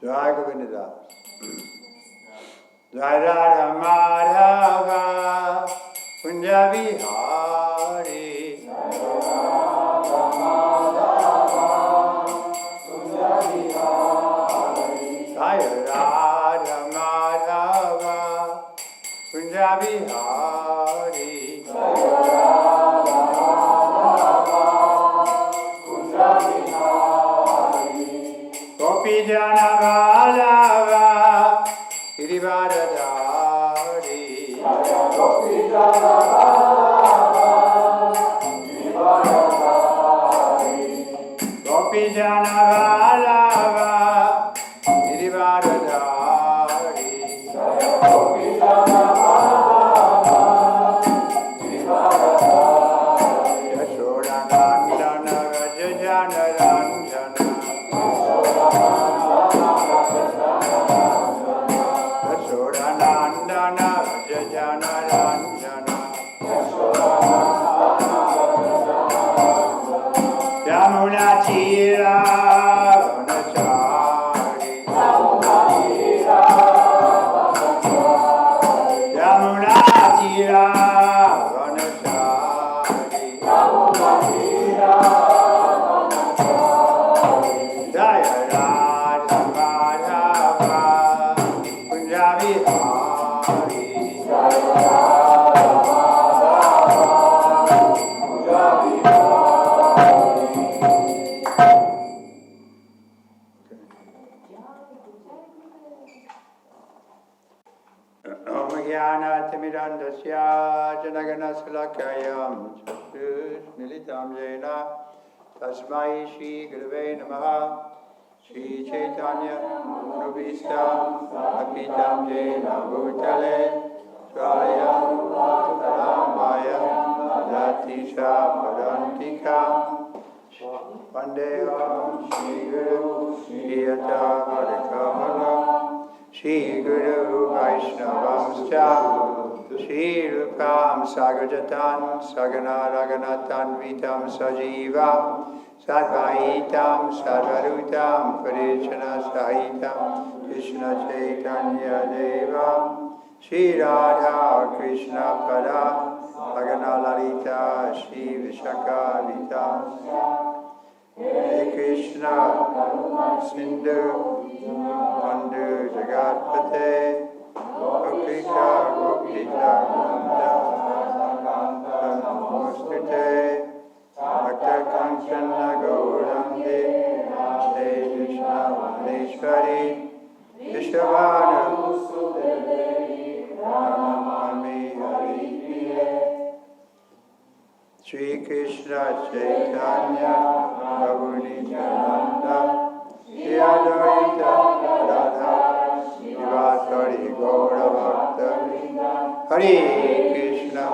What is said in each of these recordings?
Jai Govinda. Jai Radha Madhava Kunja Vihari. Jai Radha Madhava Kunja Vihari. Jai Radha Madhava Kunja Vihari. Jai Radha Madhava Kunja Vihari. Gopi Jana Vallabha Girivaradhari. Gopi Jana Vallabha Girivaradhari. Gopi Jana Vallabha Girivaradhari. Gopi Jana Vallabha Girivaradhari. Yashoda Nandana Rajajana Ranjana. Yashoda Nandana Jana Ranjana Yamuna Tira Vanachari Yamuna Tira Vanachari Jaya Radha Madhava Punjabi Hari Om Jnana Timirandasya Janagana Salakayam Chakshush Militam Jena Tasmai Shri Gurave Namaha Shri Chaitanya Manubhistam Apitam Jena Bhutale Swalayam Taramaya Latisha Padantika Vandeham Shri Guru Shri Yata Varikavala Shri Guru Vaishnavamscha Shri Rupam Sagrajatan Sagana Raganatan Vitam Sajiva Sadvaitam Sadvarutam Parichana Sahitam Krishna Chaitanya Deva Shri Radha Krishna Pada Sagana Lalita Shri Vishaka Vitam Hare Krishna Sindhu Bandhu Jagatpate Gopika Gopika Namaste Bhakta Kanchana Gaurande Hare Krishna Maneshwari Vishavana Namami Hari Shri Krishna Chaitanya Prabhu Nityananda Shri Advaita Radha Shivasari Gaura Bhakta Hare Krishna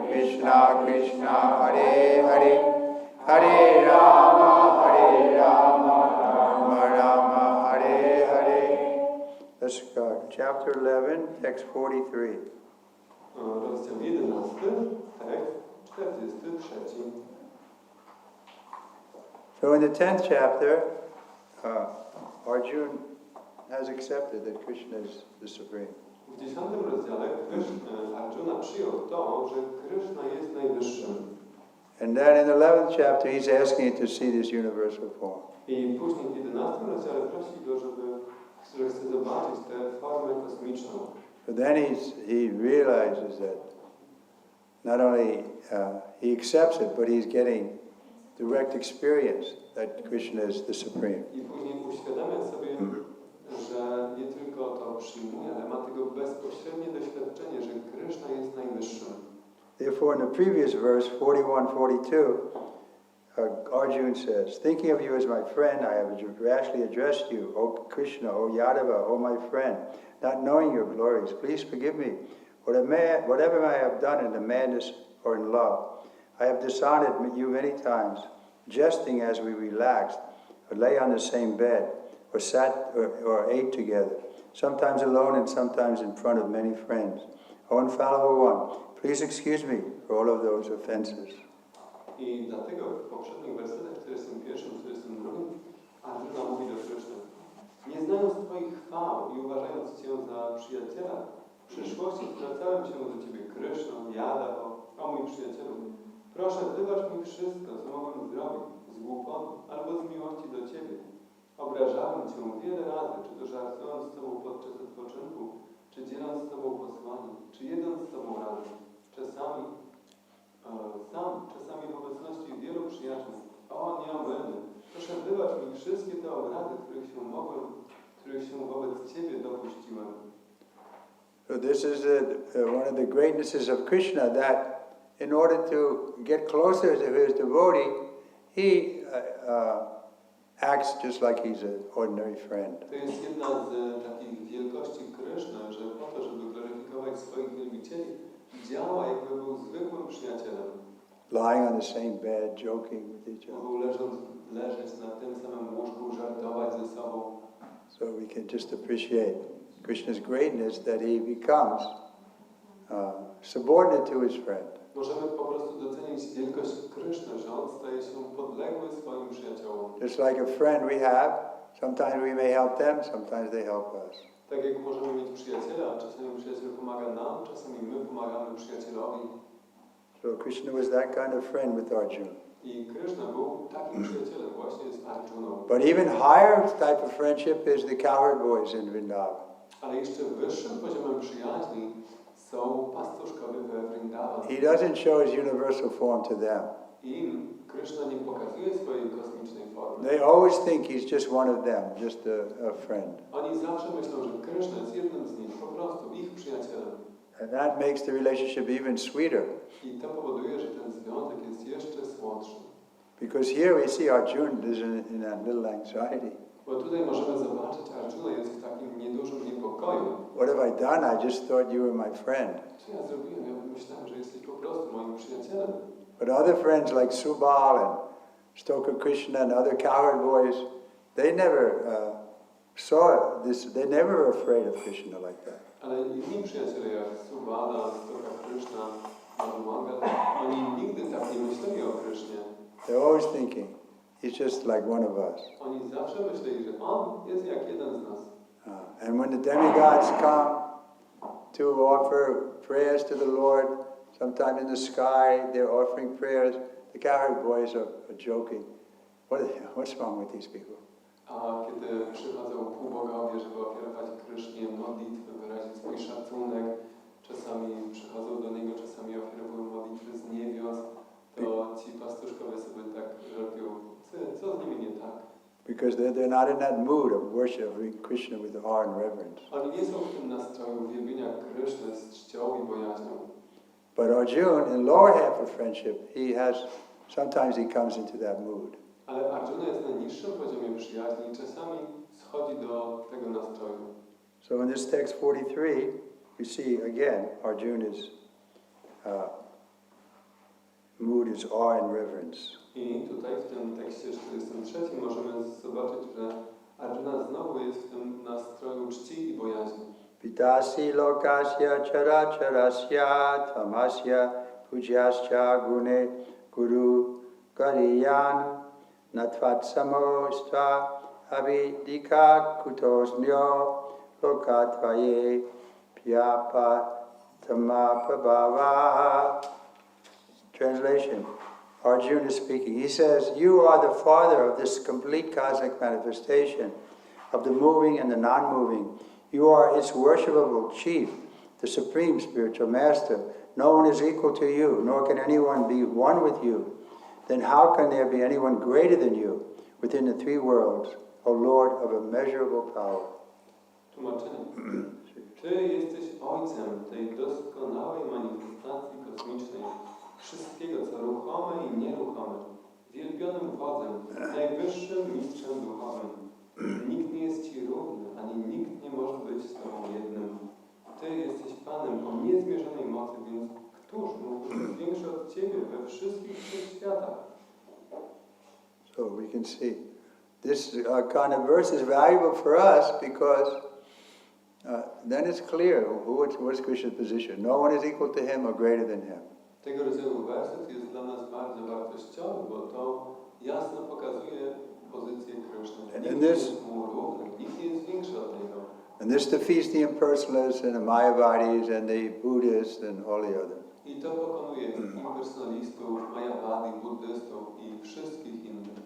Krishna Krishna Hare Hare Hare Rama Rama Rama Hare Hare. Let's go. Chapter 11, text 43. Rozdział 11, tekst 43. So in the 10th chapter, Arjuna has accepted that Krishna is the Supreme. W 10 rozdziale Arjuna przyjął to, że Krishna jest najwyższym. And then in the 11th chapter, he's asking it to see this universal form. I później w 11 rozdziale prosi go, że chce zobaczyć tę formę kosmiczną. But then he realizes that not only he accepts it, but he's getting direct experience that Krishna is the Supreme. I później uświadamia sobie, że nie tylko to przyjmuje, ale ma tego bezpośrednie doświadczenie, że Krishna jest najwyższym. Therefore, in the previous verse, 41-42, Arjuna says, "Thinking of you as my friend, I have rashly addressed you, O Krishna, O Yadava, O my friend, not knowing your glories. Please forgive me. Whatever I have done in the madness or in love, I have dishonored you many times, jesting as we relaxed, or lay on the same bed, or sat or ate together, sometimes alone and sometimes in front of many friends. O infallible one, please excuse me for all of those offenses." I dlatego w poprzednich wersetach 41, 42 Arjuna mówi do Kryszny: nie znając Twoich chwał i uważając Cię za przyjaciela, w przyszłości zwracałem się do Ciebie Kryszno, Jada, o mój przyjacielu. Proszę, wybacz mi wszystko, co mogłem zrobić z głupoty albo z miłości do Ciebie. Obrażałem Cię wiele razy, czy to żartując z Tobą podczas odpoczynku, czy dzieląc z Tobą posłanie, czy jedząc z Tobą razem. Czasami w obecności wielu przyjaciół. O nieomylny, proszę wybacz mi wszystkie te obrazy, których się wobec Ciebie dopuściłem. So this is one of the greatnesses of Krishna, that in order to get closer to his devotee, he acts just like he's an ordinary friend. To jest jedna z takich wielkości Kryszny, że po to, żeby gloryfikować swoich wielbicieli, działa jakby był zwykłym przyjacielem. Lying on the same bed, joking with each other. Mógł leżeć na tym samym łóżku, żartować ze sobą. So we can just appreciate Krishna's greatness that he becomes subordinate to his friend. Możemy po prostu docenić wielkość Kryszny, że on staje się podległy swoim przyjaciołom. Just like a friend we have, sometimes we may help them, sometimes they help us. Tak jak możemy mieć przyjaciela, czasami przyjaciel pomaga nam, czasami my pomagamy przyjacielowi. So Krishna was that kind of friend with Arjuna. I Kryszna był takim przyjacielem właśnie z Arjuną. But even higher type of friendship is the cowherd boys in Vrindavan. Ale jeszcze wyższym poziomem przyjaźni są pastuszkowie we Vrindavan. He doesn't show his universal form to them. Im Kryszna nie pokazuje swojej kosmicznej formy. They always think he's just one of them, just a friend. Oni zawsze myślą, że Kryszna jest jednym z nich, po prostu ich przyjacielem. And that makes the relationship even sweeter. I to powoduje, że ten związek jest jeszcze słodszy. Because here we see Arjuna is in that little anxiety. Bo tutaj możemy zobaczyć, Arjuna jest w takim niedużym niepokoju. What have I done? I just thought you were my friend. Co ja zrobiłem? Ja myślałem, że jesteś po prostu moim przyjacielem. But other friends like Subal and Stoker Krishna and other cowherd boys, they never saw this. They never were afraid of Krishna like that. Ale inni przyjaciele jak Subala, Stoka Krishna, Madhumanga, oni nigdy tak nie myśleli o Krysznie. They're always thinking, he's just like one of us. Oni zawsze myśleli, że on jest jak jeden z nas. And when the demigods come to offer prayers to the Lord, sometime in the sky they're offering prayers, the cowherd boys are joking. What's wrong with these people? A kiedy przychodzą półbogowie, żeby ofiarować Krysznie modlitwy, wyrazić swój szacunek, czasami przychodzą do niego, czasami ofiarowują modlitwy z niebios, to ci pastuszkowie sobie tak żartują, co z nimi nie tak? Because they're not in that mood of worshiping Krishna with awe and reverence. Oni nie są w tym nastroju wielbienia Kryszny z czcią i bojaźnią. But Arjuna, in lower half of friendship, sometimes he comes into that mood. Ale Arjuna jest na niższym poziomie przyjaźni i czasami schodzi do tego nastroju. So in this text 43, we see again Arjuna's mood is awe and reverence. I tutaj w tym tekście 43 możemy zobaczyć, że Arjuna znowu jest w tym nastroju czci i bojaźni. Pitasi lokasya characharasya tamasya pujasya gune guru kariyan natvatsamostva avidika kutosnyo lokatvaye pyapa tamapabhava. Translation. Arjuna is speaking. He says, you are the father of this complete cosmic manifestation, of the moving and the non-moving. You are its worshipable chief, the supreme spiritual master. No one is equal to you, nor can anyone be one with you. Then how can there be anyone greater than you within the three worlds, O Lord of immeasurable power? Tłumaczenie. Ty jesteś ojcem tej doskonałej manifestacji kosmicznej, wszystkiego, co ruchome i nieruchome, wielbionym wodzem, najwyższym mistrzem duchowym. Nikt nie jest Ci równy, ani nikt nie może być z Tobą jednym. Ty jesteś Panem o niezmierzonej mocy, więc któż mógłby być większy od Ciebie we wszystkich światach? So we can see this kind of verse is valuable for us because then it's clear what's Krishna's position. No one is equal to him or greater than him. Tego rodzaju werset jest dla nas bardzo wartościowy, bo to jasno pokazuje pozycję Kryszny. Nikt nie jest mu równy, nikt nie jest większy od niego. And this defeats the impersonalists and the Mayavadis and the Buddhists and all the others. I to pokonuje impersonalistów, Mayavadi, buddystów i wszystkich innych.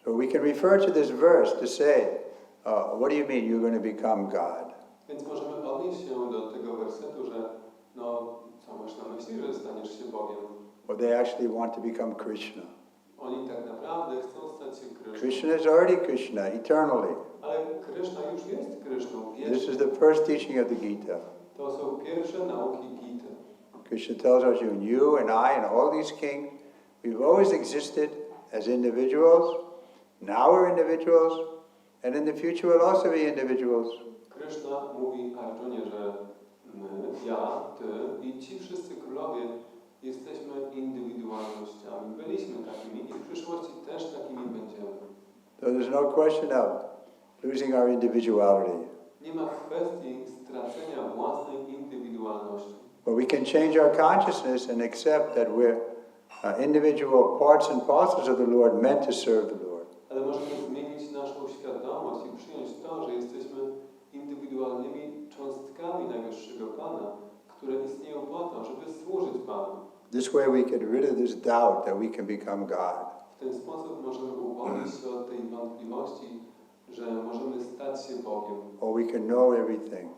So we can refer to this verse to say, what do you mean you're going to become God? Więc możemy odnieść się do tego wersetu, że co masz na myśli, że staniesz się Bogiem? Or they actually want to become Krishna. Oni tak naprawdę chcą stać się Kryszną. Krishna is already Krishna, eternally. Ale Kryszna już jest Kryszną wiecznie. This is the first teaching of the Gita. To są pierwsze nauki Gity. Krishna tells Arjuna, you and I and all these kings, we've always existed as individuals. Now we're individuals, and in the future we'll also be individuals. Kryszna mówi Arjunie, że my, ja, ty i ci wszyscy królowie jesteśmy indywidualnościami. Byliśmy takimi i w przyszłości też takimi będziemy. So there's no question of losing our individuality. Nie ma kwestii stracenia własnej indywidualności. But we can change our consciousness and accept that we're individual parts and parcels of the Lord meant to serve the Lord. Ale możemy zmienić naszą świadomość i przyjąć to, że jesteśmy indywidualnymi cząstkami najwyższego Pana, które istnieją po to, żeby służyć Panu. This way we get rid of this doubt that we can become God. W ten sposób możemy uwolnić się od tej wątpliwości, że możemy stać się Bogiem. Or we can know everything.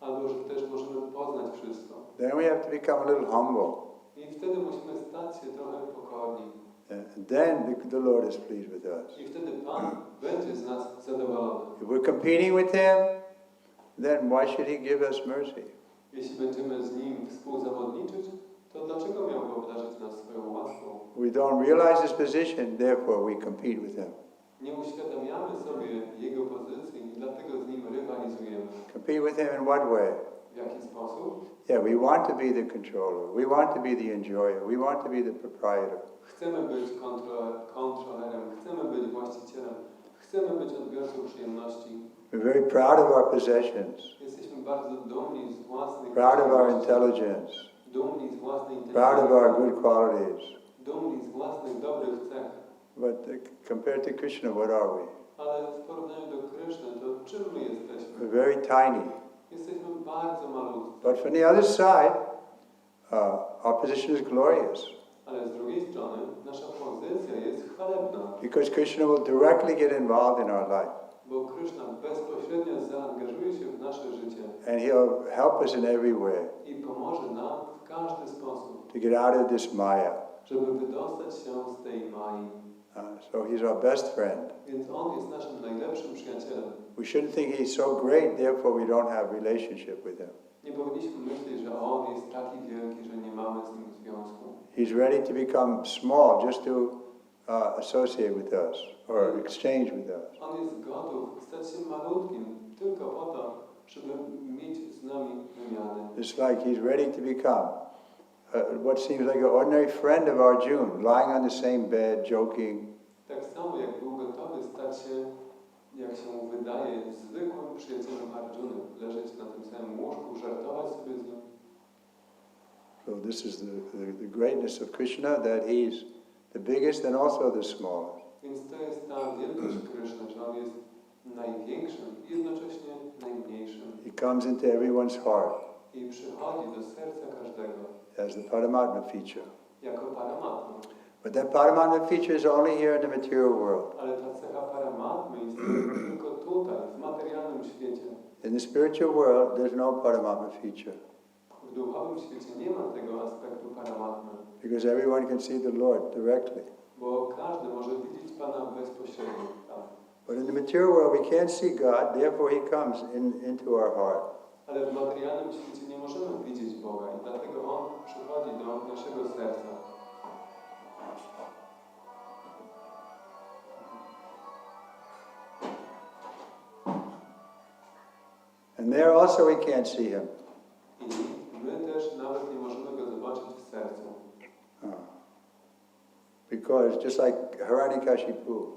Albo że też możemy poznać wszystko. Then we have to become a little humble. I wtedy musimy stać się trochę pokorni. And then the Lord is pleased with us. I wtedy Pan będzie z nas zadowolony. If we're competing with Him, then why should He give us mercy? Jeśli będziemy z Nim współzawodniczyć, to dlaczego miałby obdarzyć nas swoją łaską? We don't realize His position, therefore we compete with Him. Nie uświadamiamy sobie Jego pozycji i dlatego z Nim rywalizujemy. Compete with Him in what way? W jaki sposób? Yeah, we want to be the controller. We want to be the enjoyer. We want to be the proprietor. Chcemy być kontrolerem, chcemy być właścicielem, chcemy być odbiorcą przyjemności. We're very proud of our possessions, Jesteśmy bardzo dumni z własnych proud of our możliwości, intelligence, dumni z własnej proud of our inteligencji, good qualities. dumni z własnych dobrych cech. But compared to Krishna, what are we? Ale w porównaniu do Kryszny, to czym my jesteśmy? We're very tiny. Jesteśmy bardzo malutki. But from the other side, our position is glorious. Ale z drugiej strony nasza pozycja jest chwalebna, Because Krishna will directly get involved in our life. bo Kryszna bezpośrednio zaangażuje się w nasze życie And He'll help us in every way i pomoże nam w każdy sposób, to get out of this maya. żeby wydostać się z tej mai. So He's our best friend. Więc On jest naszym najlepszym przyjacielem. We shouldn't think He's so great, therefore we don't have relationship with Him. Nie powinniśmy myśleć, że On jest taki wielki, że nie mamy z Nim związku. He's ready to become small just to associate with us or exchange with us. On jest gotów stać się malutkim tylko po to, żeby mieć z nami wymianę. It's like He's ready to become what seems like an ordinary friend of Arjuna, lying on the same bed, joking. Tak samo jak był gotowy stać się, jak się mu wydaje, zwykłym przyjacielem Arjuny, leżeć na tym samym łóżku, żartować sobie z nim. So this is the greatness of Krishna, that He's the biggest and also the smallest. Więc to jest ta wielkość Kryszny, że On jest największym i jednocześnie najmniejszym. He comes into everyone's heart I przychodzi do serca każdego as the Paramatma feature. jako Paramatma. But that Paramatma feature is only here in the material world. Ale ta cecha Paramatmy istnieje tylko tutaj, w materialnym świecie. In the spiritual world, there's no Paramatma feature. W duchowym świecie nie ma tego aspektu Paramatmy, Because everyone can see the Lord directly. bo każdy może widzieć Pana bezpośrednio. But in the material world, we can't see God, therefore He comes into our heart. Ale w materialnym świecie nie możemy widzieć Boga i dlatego On przychodzi do naszego serca. And there also we can't see Him. I my też nawet nie możemy Go zobaczyć w sercu. Because just like Hiranyakashipu,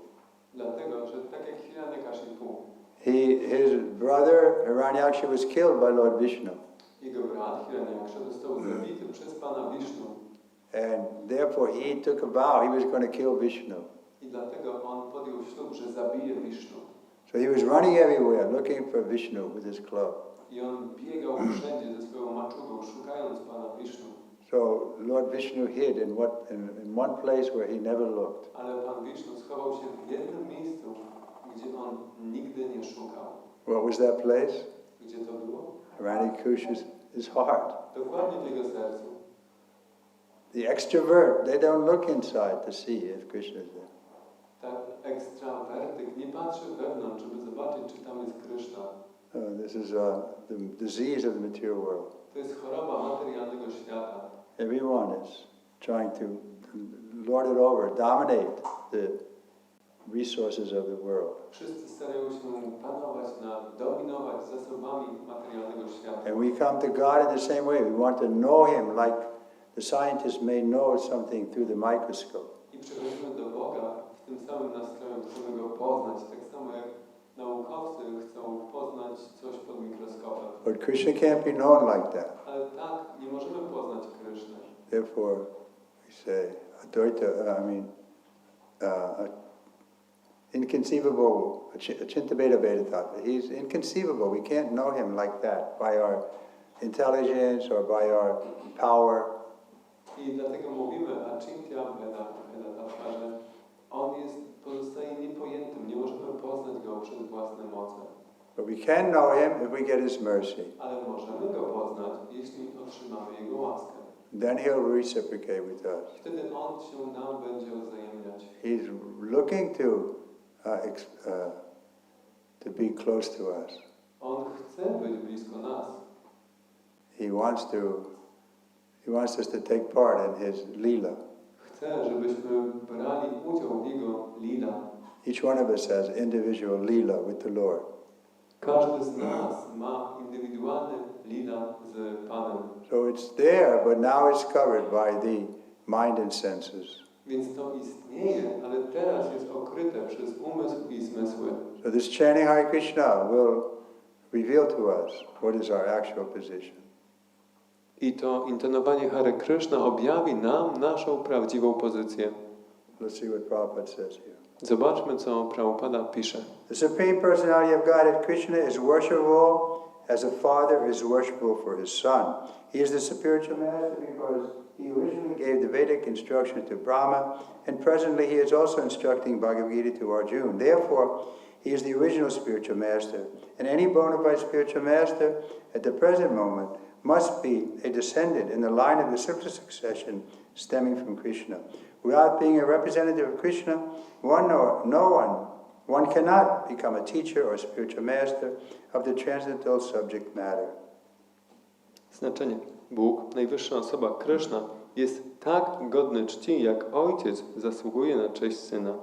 Dlatego, że tak jak Hiranyakashipu, his brother Hiranyaksha was killed by Lord Vishnu. jego brat Hiranyaksha został zabity przez Pana Wisznu. And therefore he took a vow he was going to kill Vishnu. I dlatego on podjął ślub, że zabije Wisznu. So he was running everywhere looking for Vishnu with his club. I on biegał wszędzie ze swoją maczugą, szukając Pana Wisznu. So Lord Vishnu hid in one place where he never looked. Ale Pan Wisznu schował się w jednym miejscu, gdzie on nigdy nie szukał. What was that place? Gdzie to było? Hiranyakashi's heart. Dokładnie w jego sercu. The extrovert, they don't look inside to see if Krishna is there. Tak ekstrawertyk nie patrzy wewnątrz, żeby zobaczyć, czy tam jest Kryszna. This is the disease of the material world. To jest choroba materialnego świata. Everyone is trying to lord it over, dominate the resources of the world. Wszyscy starają się panować dominować zasobami materialnego świata. And we come to God in the same way. We want to know Him like the scientist may know something through the microscope. I przechodzimy do Boga w tym samym nastroju, chcemy Go poznać, tak samo jak Naukowcy chcą poznać coś pod mikroskopem. But Krishna can't be known like that. Ale tak, nie możemy poznać Krysznę. Therefore, we say, Advaita, inconceivable, Achintaveda Vedatattva. He's inconceivable. We can't know him like that by our intelligence or by our power. I dlatego mówimy Achintya Vedatattva, że on pozostaje niepojętym. Nie możemy poznać go przez własne moce. But we can know him if we get his mercy. Ale możemy go poznać, jeśli otrzymamy jego łaskę. Then he'll reciprocate with us. Wtedy on się nam będzie wzajemniać. He's looking to be close to us. On chce być blisko nas. He wants us to take part in his lila. Chce, żebyśmy brali udział w jego lila. Each one of us has individual lila with the Lord. Każdy z nas ma indywidualny lila z Panem. So it's there, but now it's covered by the mind and senses. Więc to istnieje, ale teraz jest okryte przez umysł i zmysły. So this chanting Hare Krishna will reveal to us what is our actual position. I to intonowanie Hare Krishna objawi nam naszą prawdziwą pozycję. Let's see what Prabhupada says here. Zobaczmy, co Prabhupada pisze. The Supreme Personality of Godhead, Krishna, is worshipable as a father is worshipable for his son. He is the spiritual master because he originally gave the Vedic instruction to Brahma, and presently he is also instructing Bhagavad Gita to Arjuna. Therefore, he is the original spiritual master. And any bona fide spiritual master at the present moment must be a descendant in the line of the simple succession stemming from Krishna. Without being a representative of Krishna, one cannot become a teacher or spiritual master of the transcendental subject matter. Znaczenie. Bóg, najwyższa osoba, Krishna, jest tak godny czci, jak ojciec zasługuje na cześć syna.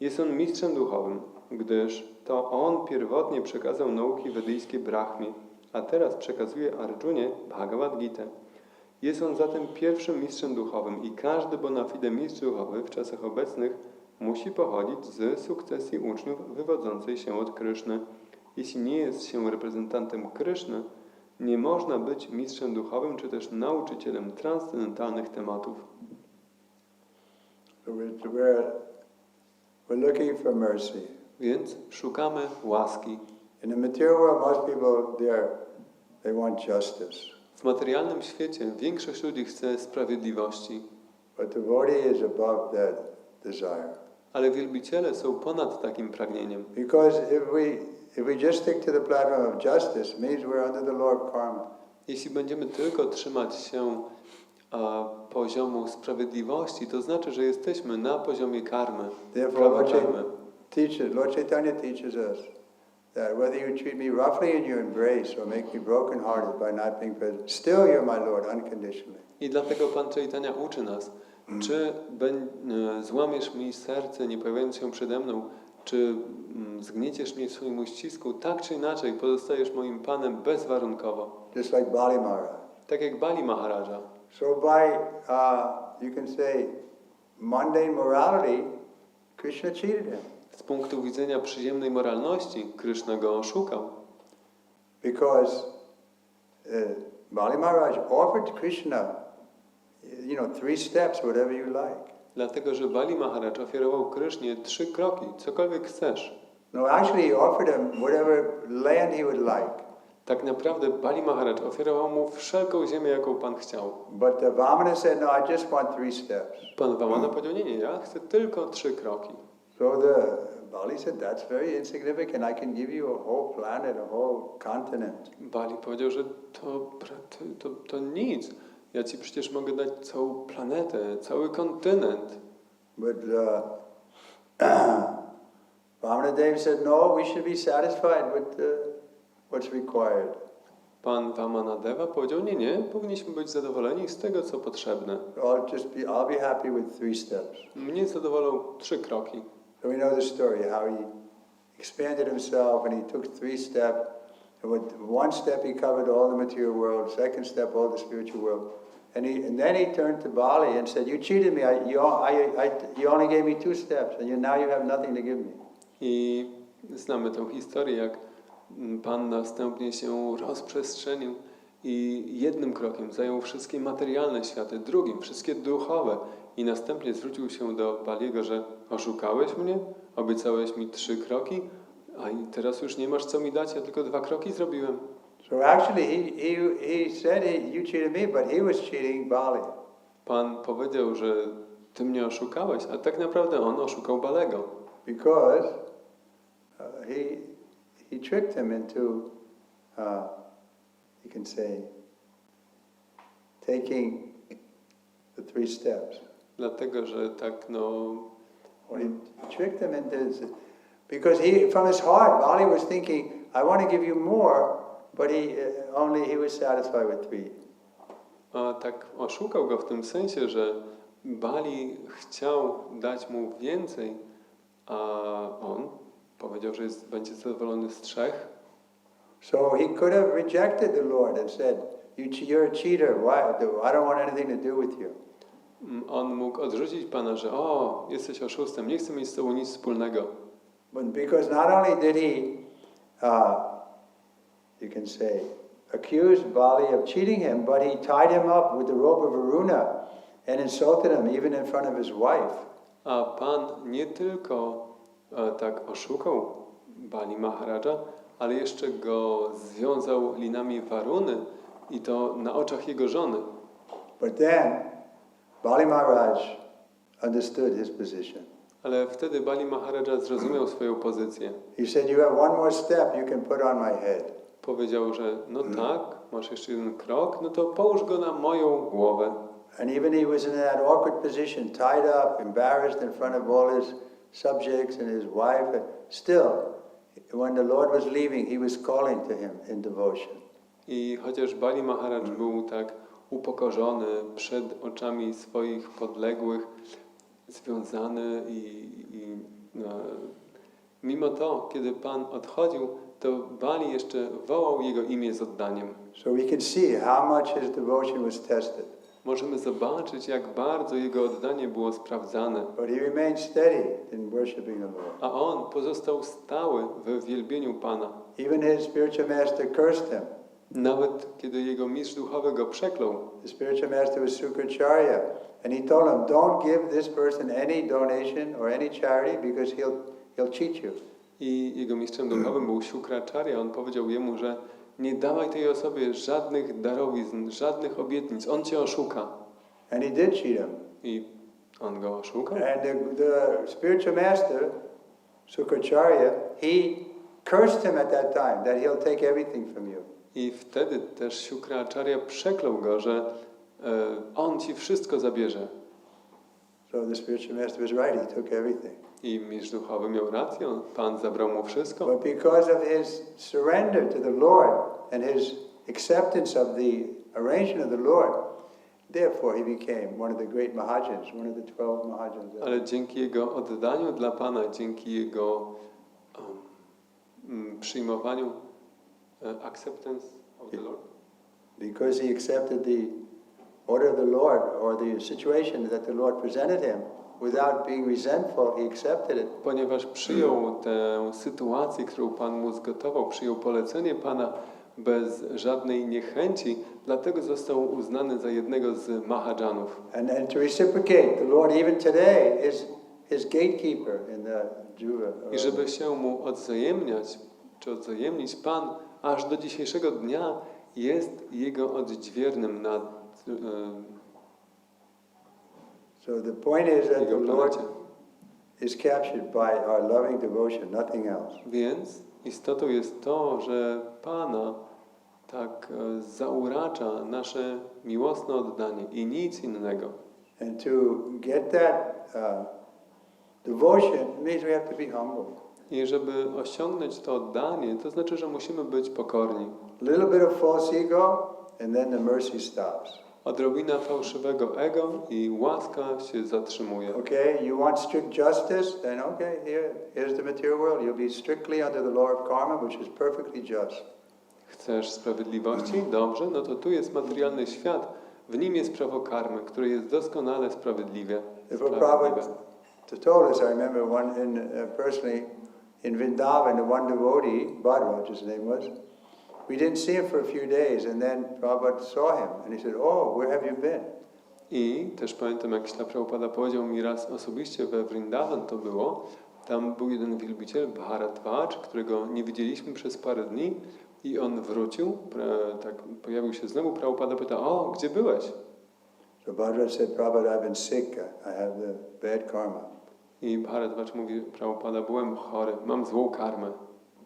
Jest on mistrzem duchowym, gdyż to on pierwotnie przekazał nauki wedyjskie Brahmie, a teraz przekazuje Arjunie Bhagavad Gitę. Jest on zatem pierwszym mistrzem duchowym i każdy bona fide mistrz duchowy w czasach obecnych musi pochodzić z sukcesji uczniów wywodzącej się od Kryszny. Jeśli nie jest się reprezentantem Kryszny, nie można być mistrzem duchowym czy też nauczycielem transcendentalnych tematów. We're looking for mercy. Więc szukamy łaski. In the material world, most people they want justice. W materialnym świecie większość ludzi chce sprawiedliwości. But the devotee is above that desire. Ale wielbiciele są ponad takim pragnieniem. Because if we just stick to the platform of justice, means we're under the law of karma. Jeśli będziemy tylko trzymać się poziomu sprawiedliwości, to znaczy, że jesteśmy na poziomie karmy. Therefore, Lord Chaitanya teaches us that whether you treat me roughly in your embrace or make me broken-hearted by not being present, still you're my Lord unconditionally. I dlatego Pan Chaitanya uczy nas, czy złamiesz mi serce, nie pojawiając się przede mną, czy zgnieciesz mnie w swoim uścisku, tak czy inaczej pozostajesz moim Panem bezwarunkowo. Just like Bali Maharaj. Tak jak Bali Maharaja. So by, you can say, mundane morality, Krishna cheated him. Z punktu widzenia przyziemnej moralności, Krishna go oszukał. Because Bali Maharaj offered Krishna, 3 steps, whatever you like. Dlatego, że Bali Maharaj ofiarował Krysznie 3 kroki, cokolwiek chcesz. No, actually he offered him whatever land he would like. Tak naprawdę Bali Maharaj ofiarował mu wszelką ziemię, jaką Pan chciał. But the Vamana said, no, I just want 3 steps. Pan Vamana powiedział, nie, ja chcę tylko 3 kroki. So the Bali said, that's very insignificant. I can give you a whole planet, a whole continent. Bali powiedział, że to nic. Ja ci przecież mogę dać całą planetę, cały kontynent. But Vamana Dev said, no, we should be satisfied with what's required. Pan Vamanadeva powiedział, nie, powinniśmy być zadowoleni z tego, co potrzebne. I'll be happy with 3 steps. Mnie zadowolą 3 kroki. So we know the story, how he expanded himself and he took 3 steps. And with 1 step he covered all the material world, 2nd step all the spiritual world. And then he turned to Bali and said, you cheated me, you only gave me 2 steps and now you have nothing to give me. I Znamy tę historię, jak Pan następnie się rozprzestrzenił i jednym krokiem zajął wszystkie materialne światy, drugim wszystkie duchowe i następnie zwrócił się do Baliego, że oszukałeś mnie, obiecałeś mi 3 kroki, a i teraz już nie masz co mi dać, ja tylko 2 kroki zrobiłem. So actually he said you cheated me, but he was cheating Bali. Pan powiedział, że ty mnie oszukałeś, a tak naprawdę on oszukał Balego. Because he tricked him into, you can say, taking the 3 steps. Dlatego, że tak He tricked him into, because from his heart, Bali was thinking, I want to give you more, but he was satisfied with 3. A tak oszukał go w tym sensie, że Bali chciał dać mu więcej, a on powiedział, że będzie zadowolony z 3. So he could have rejected the Lord and said, you're a cheater. I don't want anything to do with you. On mógł odrzucić Pana, że jesteś oszustem, nie chcę mieć z tobą nic wspólnego. But because not only did he, you can say, accuse Bali of cheating him, but he tied him up with the rope of Varuna and insulted him even in front of his wife. A Pan nie tylko tak oszukał Bali Maharadża, ale jeszcze go związał linami Waruny i to na oczach jego żony. But then Bali Maharaj understood his position. Ale wtedy Bali Maharadża zrozumiał swoją pozycję. He said, you have one more step you can put on my head. Powiedział, że tak, masz jeszcze jeden krok, to połóż go na moją głowę. And even he was in that awkward position, tied up, embarrassed in front of all his subjects and his wife. Still, when the Lord was leaving, he was calling to him in devotion. I chociaż Bali Maharadż był tak upokorzony przed oczami swoich podległych, związany mimo to, kiedy Pan odchodził, to Bali jeszcze wołał jego imię z oddaniem. So we can see how much his devotion was tested. Możemy zobaczyć, jak bardzo jego oddanie było sprawdzane. But he remained steady in worshiping the Lord. A on pozostał stały w wielbieniu Pana. Even his spiritual master cursed him. Nawet kiedy jego mistrz duchowy go przeklął. The spiritual master was Sukracharya, and he told him, don't give this person any donation or any charity because he'll cheat you. I jego mistrzem duchowym był Sukracharya. On powiedział jemu, że nie dawaj tej osobie żadnych darowizn, żadnych obietnic. On cię oszuka. And he did cheat him. I on go oszukał. And the spiritual master, Sukracharya, he cursed him at that time that he'll take everything from you. I wtedy też Sukracharya przeklął go, że on ci wszystko zabierze. So the spiritual master was right, he took everything. I mistrz duchowy miał rację, Pan zabrał mu wszystko. But because of his surrender to the Lord and his acceptance of the arrangement of the Lord, therefore he became one of the great Mahajans, one of the 12 Mahajans. Ale dzięki jego oddaniu dla Pana, dzięki jego przyjmowaniu acceptance of the Lord. Because he accepted the order of the Lord or the situation that the Lord presented him, without being resentful, he accepted it. Ponieważ przyjął tę sytuację, którą Pan mu zgotował, przyjął polecenie Pana bez żadnej niechęci, dlatego został uznany za jednego z Mahadżanów. And to reciprocate, the Lord even today is his gatekeeper in the Juga. I żeby się mu odwzajemniać, czy odwzajemnić, Pan aż do dzisiejszego dnia jest jego odźwiernym nad So the point is that the Lord is captured by our loving devotion, nothing else. Więc istotą jest to, że Pana tak zauracza nasze miłosne oddanie i nic innego. And to get that devotion means we have to be humble. I żeby osiągnąć to oddanie, to znaczy, że musimy być pokorni. A little bit of false ego and then the mercy stops. Odrobina fałszywego ego i łaska się zatrzymuje. Okay, you want strict justice? Then okay, here's the material world. You'll be strictly under the law of karma, which is perfectly just. Chcesz sprawiedliwości? Dobrze, no to tu jest materialny świat. W nim jest prawo karmy, które jest doskonale sprawiedliwe. The Prabhupada told us, I remember one personally, in Vrindavan, the one devotee, Bhadra, his name was, we didn't see him for a few days, and then Prabhupada saw him, and he said, "Oh, where have you been?" I też pamiętam, jak Śla Prabhupada powiedział mi raz osobiście we Vrindavan to było, tam był jeden wielbiciel, Bharadwaj, którego nie widzieliśmy przez parę dni i on wrócił, tak pojawił się znowu, Prabhupada pyta, o, gdzie byłeś? So Bhadra said, "Prabhupada, I've been sick, I have the bad karma." I Bharadwaj mówi, Prabhupada, byłem chory, mam złą karmę.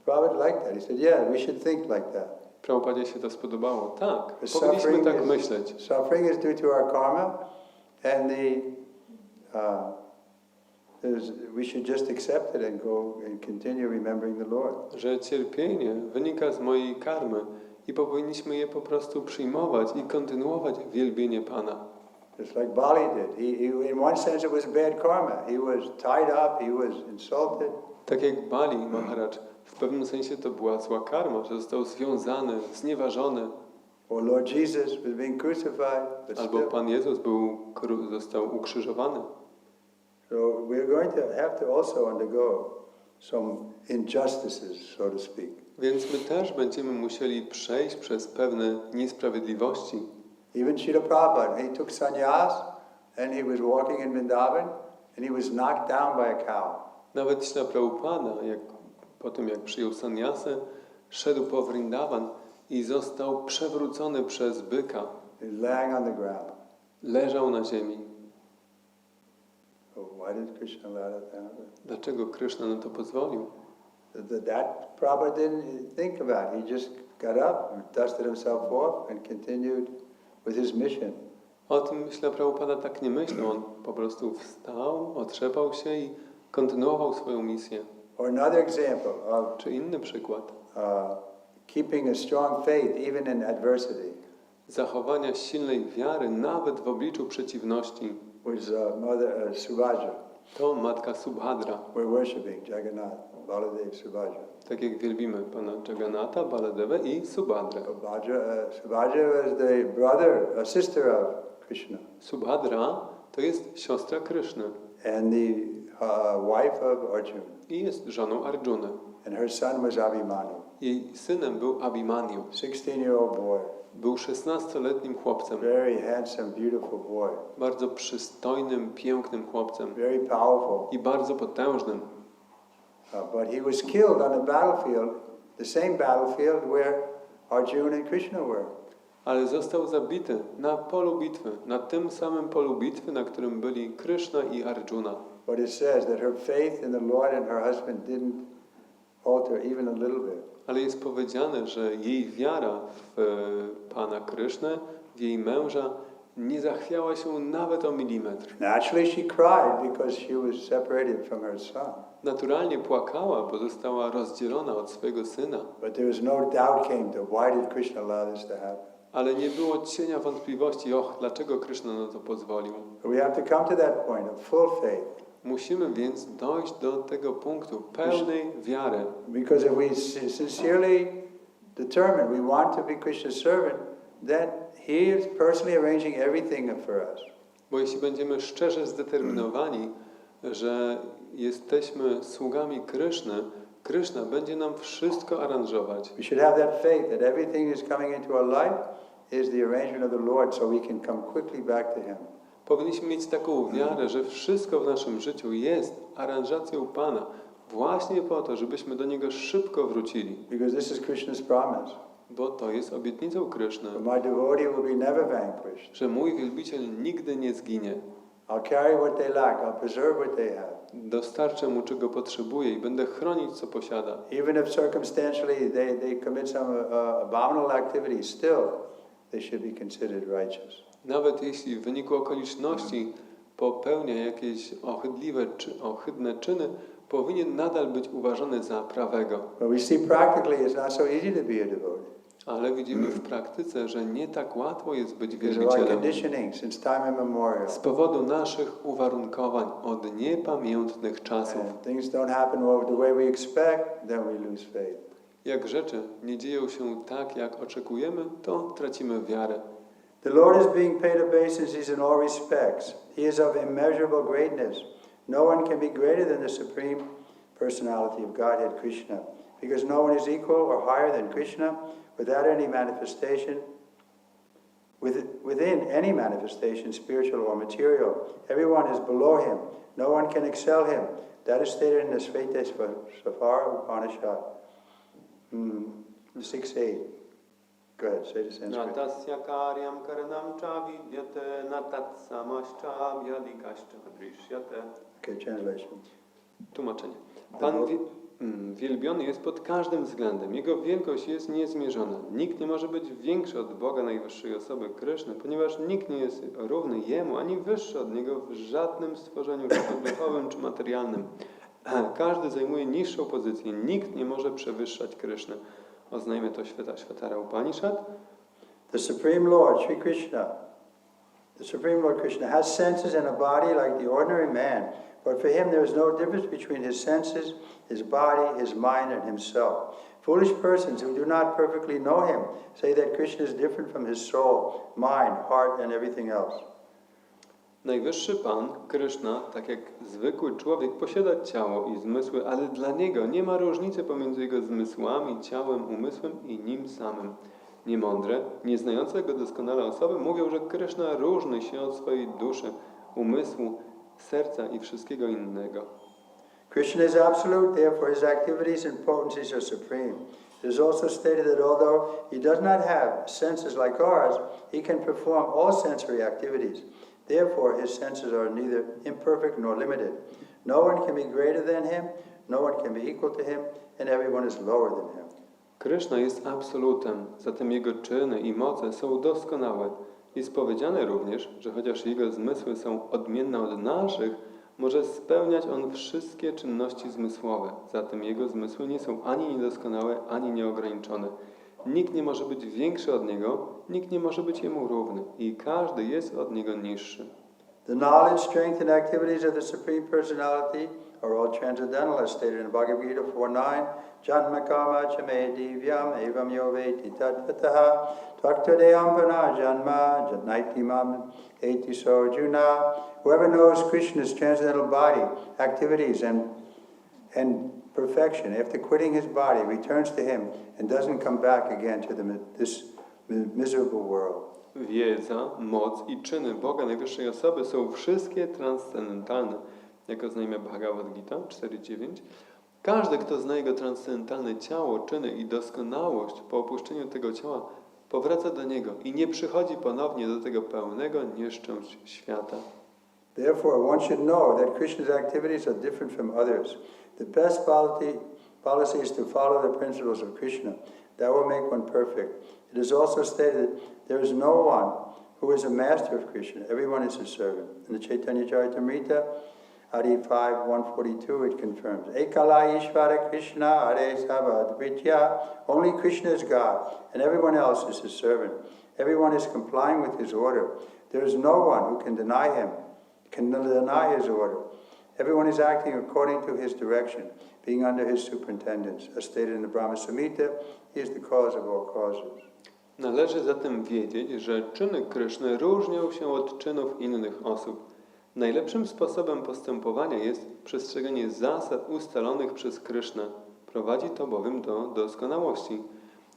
Prabhupada liked that. He said, "Yeah, we should think like that." Prabhupadzie się to spodobało. Tak, The powinniśmy tak myśleć. Suffering is due to our karma, and we should just accept it and go and continue remembering the Lord. Że cierpienie wynika z mojej karmy i powinniśmy je po prostu przyjmować i kontynuować wielbienie Pana. Just like Bali did. He in one sense it was bad karma. He was tied up, he was insulted. Tak jak Bali Maharaj, w pewnym sensie to była zła karma, że został związany, znieważony. Or Lord Jesus was being crucified. But Albo still. Pan Jezus został ukrzyżowany. So we're going to have to also undergo some injustices, so to speak. Więc my też będziemy musieli przejść przez pewne niesprawiedliwości. Even Srila Prabhupada, he took sannyas and he was walking in Vrindavan and he was knocked down by a cow. Nawet Śla Prabhupada, po tym jak przyjął sannyasę, szedł po Vrindavan i został przewrócony przez byka. He was laying on the ground. Leżał na ziemi. So why did Krishna allow that to happen? Dlaczego Krishna na to pozwolił? That Prabhupada didn't think about it. He just got up, dusted himself off and continued with his mission. O tym Śla Prabhupada tak nie myślał. On po prostu wstał, otrzepał się i kontynuował swoją misję. Or another example of Czy inny przykład keeping a strong faith even in adversity zachowania silnej wiary nawet w obliczu przeciwności. was Mother Subhadra. To matka Subhadra. We're worshiping Jagannath, Baladev, Subhadra. Tak jak wielbimy Pana Jagannatha, Baladevę i Subhadrę. Subhadra was the sister of Krishna. Subhadra to jest siostra Kryszny And the wife of Arjuna. i jest żoną Arjuny. And her son was Abhimanyu. Jej synem był Abhimanyu. 16-year-old boy. Był 16-letnim chłopcem. Very handsome, beautiful boy. Bardzo przystojnym, pięknym chłopcem. Very powerful. I bardzo potężnym. But he was killed on the battlefield, the same battlefield where Arjuna and Krishna were. Ale został zabity na polu bitwy, na tym samym polu bitwy, na którym byli Kryszna i Arjuna. But it says that her faith in the Lord and her husband didn't alter even a little bit. Ale jest powiedziane, że jej wiara w Pana Krysznę, w jej męża nie zachwiała się nawet o milimetr. Naturally she cried because she was separated from her son. Naturalnie płakała, bo została rozdzielona od swojego syna. But there was no doubt came to why did Krishna allow this to happen. Ale nie było cienia wątpliwości, dlaczego Kryszna na to pozwolił. We have to come to that point of full faith. Musimy więc dojść do tego punktu pełnej wiary. Because if we sincerely determine we want to be Krishna's servant, then He is personally arranging everything for us. Bo jeśli będziemy szczerze zdeterminowani, że jesteśmy sługami Kryszny, Kryszna będzie nam wszystko aranżować. We should have that faith that everything is coming into our life is the arrangement of the Lord, so we can come quickly back to Him. Powinniśmy mieć taką wiarę, że wszystko w naszym życiu jest aranżacją Pana, właśnie po to, żebyśmy do Niego szybko wrócili. Because this is Krishna's promise. Bo to jest obietnicą Kryszny, My devotee will be never vanquished. że mój wielbiciel nigdy nie zginie. I'll carry what they lack, I'll preserve what they have. Dostarczę mu, czego potrzebuje i będę chronić, co posiada. Even if circumstantially they commit some abominable activity, still they should be considered righteous. Nawet jeśli w wyniku okoliczności popełnia jakieś ohydne czyny, powinien nadal być uważany za prawego. But we see practically it's not so easy to be a devotee. Ale widzimy w praktyce, że nie tak łatwo jest być Because of our wielbicielem. conditioning since time immemorial. Z powodu naszych uwarunkowań od niepamiętnych czasów. And things don't happen the way we expect, then we lose faith. Jak rzeczy nie dzieją się tak, jak oczekujemy, to tracimy wiarę. The Lord is being paid obeisances in all respects. He is of immeasurable greatness. No one can be greater than the Supreme personality of Godhead Krishna. Because no one is equal or higher than Krishna without any manifestation, within any manifestation, spiritual or material. Everyone is below him. No one can excel him. That is stated in the Svetesvara Upanishad. 6.8. Go ahead, say this in Sanskrit. Natasya karyam karanam cha vidyate natatsamascha vyadikashcha drishyate. Okay, translation. Tłumaczenie. Pan wielbiony jest pod każdym względem. Jego wielkość jest niezmierzona. Nikt nie może być większy od Boga najwyższej osoby Kryszny, ponieważ nikt nie jest równy Jemu, ani wyższy od Niego w żadnym stworzeniu, czy to duchowym, czy materialnym. Każdy zajmuje niższą pozycję. Nikt nie może przewyższać Kryszny. Oznajmy to Svetara Upanishad. The Supreme Lord, Sri Krishna, the Supreme Lord Krishna has senses and a body like the ordinary man, but for him there is no difference between his senses, his body, his mind, and himself. Foolish persons who do not perfectly know him say that Krishna is different from his soul, mind, heart, and everything else. Najwyższy Pan, Kryszna, tak jak zwykły człowiek, posiada ciało i zmysły, ale dla Niego nie ma różnicy pomiędzy Jego zmysłami, ciałem, umysłem i Nim samym. Niemądre, nieznające Go doskonale osoby mówią, że Kryszna różni się od swojej duszy, umysłu, serca i wszystkiego innego. Krishna is absolute, therefore his activities and potencies are supreme. It is also stated that although he does not have senses like ours, he can perform all sensory activities. Therefore, his senses are neither imperfect nor limited. No one can be greater than him, no one can be equal to him, and everyone is lower than him. Kryszna jest absolutem, zatem Jego czyny i moce są doskonałe. Jest powiedziane również, że chociaż Jego zmysły są odmienne od naszych, może spełniać On wszystkie czynności zmysłowe. Zatem Jego zmysły nie są ani niedoskonałe, ani nieograniczone. Nikt nie może być większy od Niego, nikt nie może być Jemu równy i każdy jest od Niego niższy. The knowledge, strength, and activities of the Supreme Personality are all transcendental, as stated in Bhagavad Gita 4.9. Janma kama chame divyam evam yoveti tadvataha tvaktadeyam pana janma janaiti mam eti sojuna. Whoever knows Krishna's transcendental body, activities, and perfection, after quitting his body, returns to him and doesn't come back again to this miserable world. Wiedza, moc i czyny Boga Najwyższej Osoby są wszystkie transcendentalne. Jak oznajmia Bhagavad Gita 4.9. Każdy, kto zna Jego transcendentalne ciało, czyny i doskonałość po opuszczeniu tego ciała, powraca do Niego i nie przychodzi ponownie do tego pełnego nieszczęść świata. Therefore, one should know that Krishna's activities are different from others. The best policy is to follow the principles of Krishna. That will make one perfect. It is also stated that there is no one who is a master of Krishna. Everyone is his servant. In the Chaitanya Charitamrita, Adi 5.142, it confirms, Ekala Ishvara Krishna Hare Sabhadvitya. Only Krishna is God, and everyone else is his servant. Everyone is complying with his order. There is no one who can deny his order. Everyone is acting according to his direction, being under his superintendence. As stated in the Brahma Samhita, he is the cause of all causes. Należy zatem wiedzieć, że czyny Kryszny różnią się od czynów innych osób. Najlepszym sposobem postępowania jest przestrzeganie zasad ustalonych przez Krysznę. Prowadzi to bowiem do doskonałości.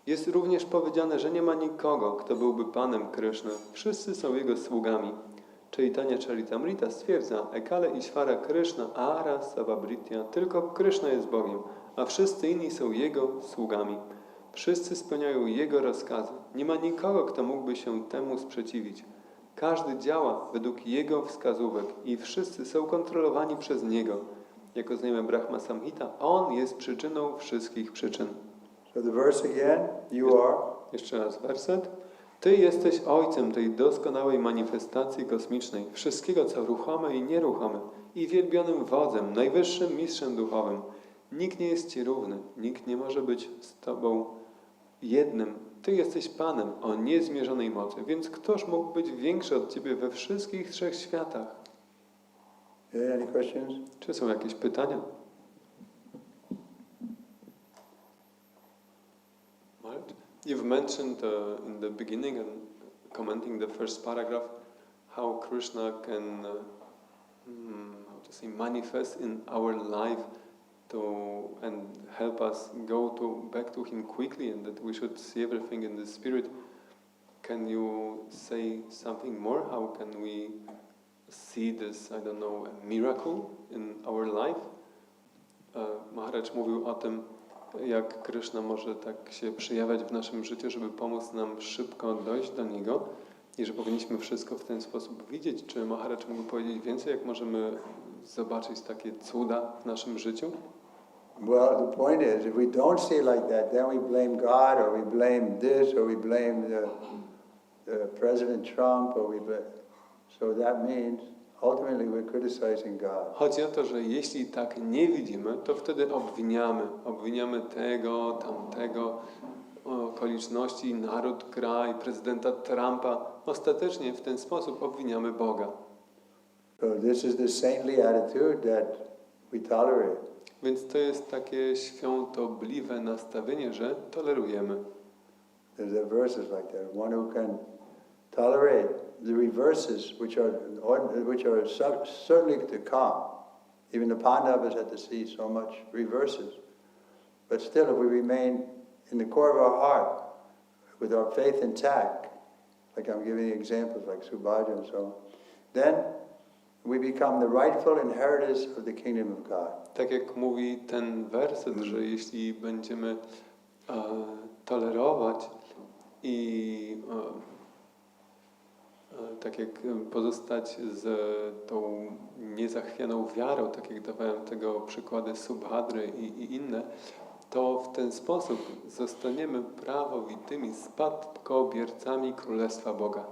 Jest również powiedziane, że nie ma nikogo, kto byłby Panem Kryszny. Wszyscy są Jego sługami. Chaitanya Charitamrita stwierdza, Ekale Ishvara Kryszna Ara Sabhabritya, tylko Kryszna jest Bogiem, a wszyscy inni są Jego sługami. Wszyscy spełniają Jego rozkazy. Nie ma nikogo, kto mógłby się temu sprzeciwić. Każdy działa według Jego wskazówek i wszyscy są kontrolowani przez Niego. Jak oznajmia Brahma Samhita, On jest przyczyną wszystkich przyczyn. So the verse again, you are. Jeszcze raz werset. Ty jesteś Ojcem tej doskonałej manifestacji kosmicznej, wszystkiego co ruchome i nieruchome, i wielbionym Wodzem, najwyższym mistrzem duchowym. Nikt nie jest Ci równy, nikt nie może być z Tobą jednym. Ty jesteś Panem o niezmierzonej mocy, więc ktoż mógł być większy od Ciebie we wszystkich trzech światach? Any questions? Czy są jakieś pytania? You've mentioned in the beginning and commenting the first paragraph how Krishna can how to say, manifest in our life and help us go back to Him quickly, and that we should see everything in the Spirit. Can you say something more? How can we see this, I don't know, a miracle in our life? Maharaj mówił o tym, jak Krishna może tak się przejawiać w naszym życiu, żeby pomóc nam szybko dojść do Niego i że powinniśmy wszystko w ten sposób widzieć. Czy Maharaj mógł powiedzieć więcej, jak możemy zobaczyć takie cuda w naszym życiu? Well, the point is, if we don't see it like that, then we blame God, or we blame this, or we blame the President Trump, or we blame... So that means ultimately we're criticizing God. Chodzi o to, że jeśli tak nie widzimy, to wtedy obwiniamy tego, tamtego, okoliczności, naród, kraj, prezydenta Trumpa. Ostatecznie w ten sposób obwiniamy Boga. So this is the saintly attitude that we tolerate. Więc to jest takie świątobliwe nastawienie, że tolerujemy. There's a verses like that. One who can tolerate the reverses, which are certainly to come. Even the Pandavas had to see so much reverses. But still, if we remain in the core of our heart, with our faith intact, like I'm giving examples like Subhaja and so on, then we become the rightful inheritors of the kingdom of God. Tak jak mówi ten werset, że jeśli będziemy tolerować i tak jak pozostać z tą niezachwianą wiarą, tak jak dawałem tego przykłady Subhadry i inne, to w ten sposób zostaniemy prawowitymi spadkobiercami Królestwa Boga.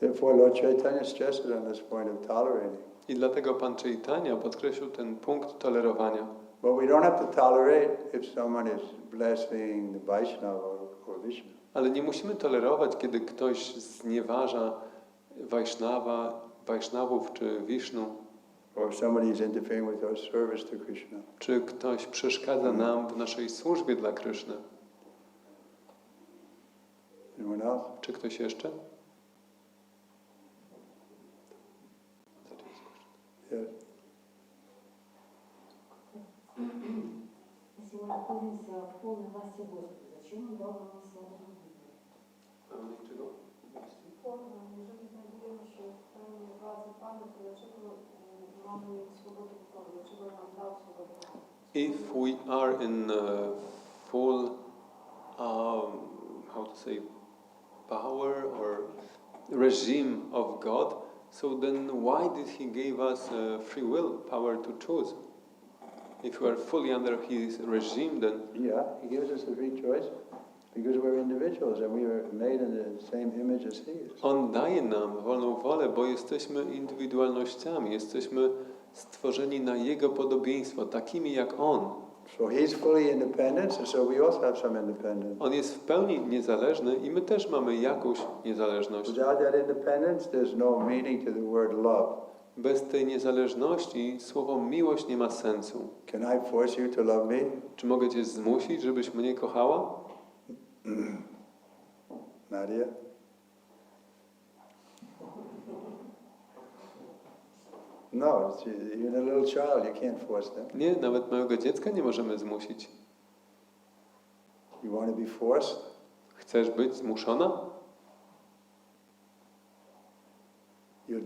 Therefore, Lord Chaitanya stressed on this point of tolerating. I dlatego Pan Chaitanya podkreślił ten punkt tolerowania. But we don't have to tolerate if someone is blaspheming the Vaishnava or Vishnu. Ale nie musimy tolerować, kiedy ktoś znieważa Vaishnavów czy Vishnu. Or somebody is interfering with our service to Krishna. Czy ktoś przeszkadza nam w naszej służbie dla Kryszny? Anyone else? Czy ktoś jeszcze? Yes. Если мы находимся в полной власти Господа, зачем он дал нам свободу выбора? Czego? Jeżeli znajdujemy się w pełni władzy Pana, to dlaczego mamy mieć swobodę wyboru? Dlaczego nam dał swobodę wyboru? If we are in full, how to say, power or regime of God, so then why did He give us free will, power to choose? If we are fully under His regime, then... Yeah, He gives us a free choice because we're individuals and we are made in the same image as He is. On daje nam wolną wolę, bo jesteśmy indywidualnościami, jesteśmy stworzeni na Jego podobieństwo, takimi jak On. So He's fully independent, and so we also have some independence. On jest w pełni niezależny i my też mamy jakąś niezależność. Without that independence, there's no meaning to the word love. Bez tej niezależności słowo miłość nie ma sensu. Can I force you to love me? Czy mogę Cię zmusić, żebyś mnie kochała? Nadia? No, even a little child, you can't force them. Nie, nawet małego dziecka nie możemy zmusić. You want to be forced? Chcesz być zmuszona?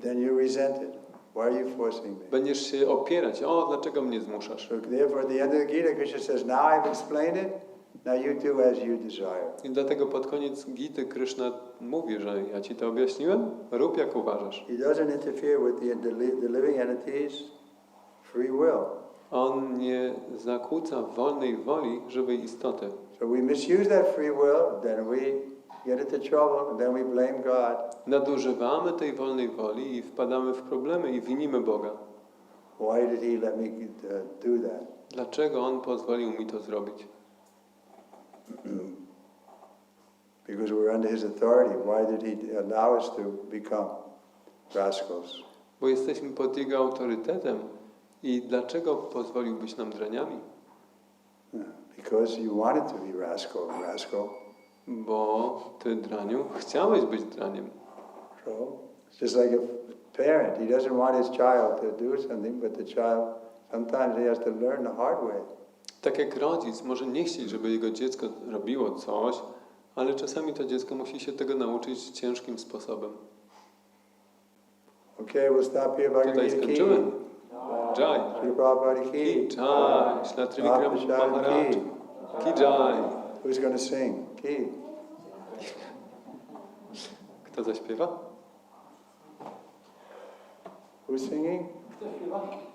Then you resent it. Why are you forcing me? Będziesz się opierać. O, dlaczego mnie zmuszasz? So therefore, at the end of the Gita, Krishna says, now I've explained it, now you do as you desire. I dlatego pod koniec Gity Krishna mówi, że ja Ci to objaśniłem, rób jak uważasz. He doesn't interfere with the living entities' free will. On nie zakłóca wolnej woli żywej istoty. So we misuse that free will, then we get into trouble, then we blame God. Nadużywamy tej wolnej woli i wpadamy w problemy i winimy Boga. Why did He let me do that? Dlaczego On pozwolił mi to zrobić? Because we're under His authority. Why did He allow us to become rascals? Bo jesteśmy pod Jego autorytetem. I dlaczego pozwolił być nam draniami? Because you wanted to be rascal. Bo Ty, draniu, chciałeś być draniem. So it's just like a parent. He doesn't want his child to do something, but the child, sometimes he has to learn the hard way. Tak jak rodzic może nie chcieć, żeby jego dziecko robiło coś, ale czasami to dziecko musi się tego nauczyć ciężkim sposobem. Okay, we'll stop here. Tutaj skończymy. Jai. Shri Prabhupada ki. Jai. Śla Trivikrama Maharaj. Ki Jai. Who's going to sing? Ki. Kto zaśpiewa? Who's singing? Kto śpiewa?